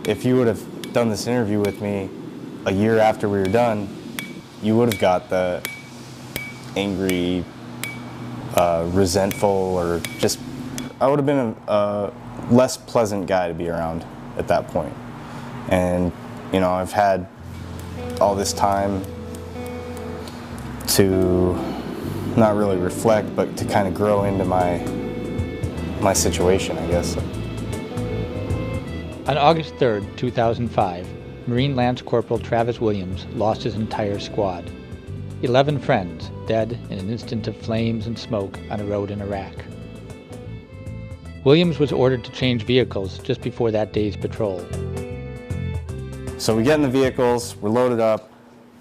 if you would have done this interview with me a year after we were done, you would have got the angry, resentful, or just, I would have been a less pleasant guy to be around at that point. And, you know, I've had all this time to not really reflect, but to kind of grow into my situation, I guess. On August 3rd, 2005, Marine Lance Corporal Travis Williams lost his entire squad. 11 friends dead in an instant of flames and smoke on a road in Iraq. Williams was ordered to change vehicles just before that day's patrol. So we get in the vehicles, we're loaded up.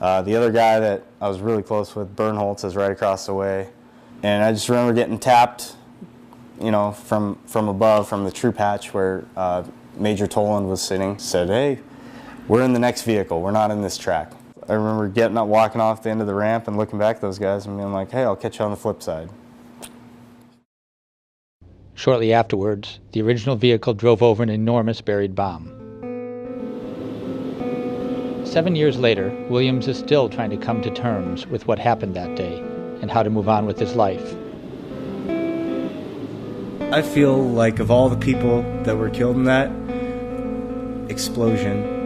The other guy that I was really close with, Bernholtz, is right across the way. And I just remember getting tapped, you know, from above, from the troop hatch where Major Toland was sitting. Said, "Hey, we're in the next vehicle, we're not in this track." I remember getting up, walking off the end of the ramp and looking back at those guys and being like, "Hey, I'll catch you on the flip side." Shortly afterwards, the original vehicle drove over an enormous buried bomb. 7 years later, Williams is still trying to come to terms with what happened that day and how to move on with his life. I feel like of all the people that were killed in that explosion,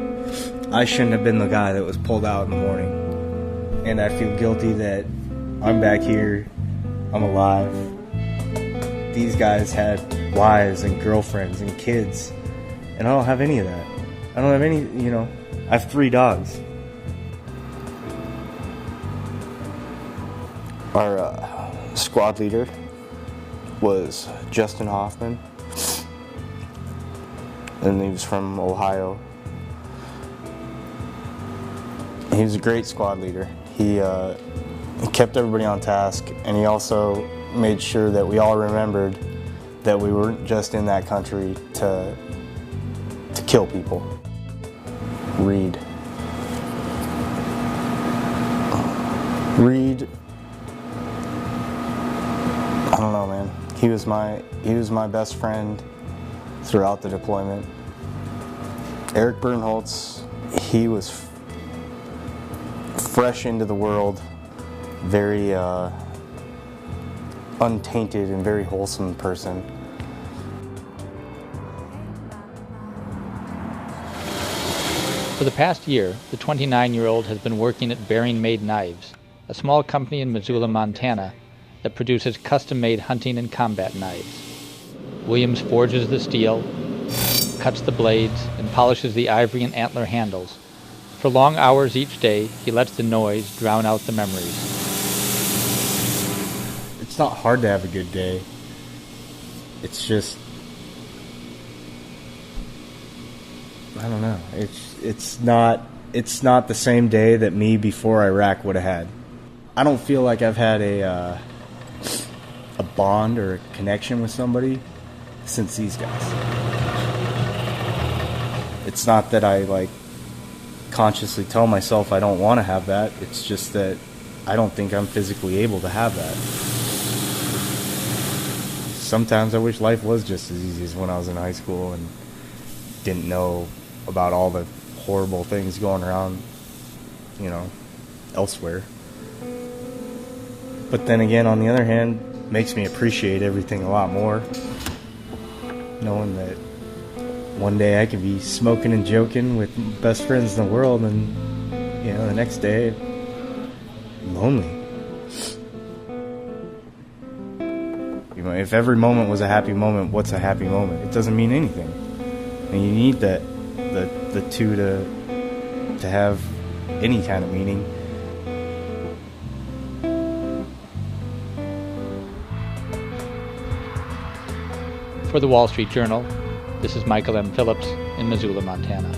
I shouldn't have been the guy that was pulled out in the morning. And I feel guilty that I'm back here, I'm alive. These guys had wives and girlfriends and kids, and I don't have any of that. I don't have any, you know, I have 3 dogs. Our squad leader was Justin Hoffman, and he was from Ohio. He was a great squad leader. He kept everybody on task, and he also made sure that we all remembered that we weren't just in that country to kill people. Reed, I don't know, man. He was my best friend throughout the deployment. Eric Bernholtz, he was fresh into the world, very untainted and very wholesome person. For the past year, the 29-year-old has been working at Bearing Made Knives, a small company in Missoula, Montana, that produces custom-made hunting and combat knives. Williams forges the steel, cuts the blades, and polishes the ivory and antler handles. For long hours each day, he lets the noise drown out the memories. It's not hard to have a good day. It's just, I don't know. It's not the same day that me before Iraq would have had. I don't feel like I've had a bond or a connection with somebody since these guys. It's not that I like consciously tell myself I don't want to have that. It's just that I don't think I'm physically able to have that. Sometimes I wish life was just as easy as when I was in high school and didn't know about all the horrible things going around, you know, elsewhere. But then again, on the other hand, makes me appreciate everything a lot more. Knowing that one day I could be smoking and joking with best friends in the world, and, you know, the next day, lonely. You know, if every moment was a happy moment, what's a happy moment? It doesn't mean anything. And you need the two to have any kind of meaning. For the Wall Street Journal, this is Michael M. Phillips in Missoula, Montana.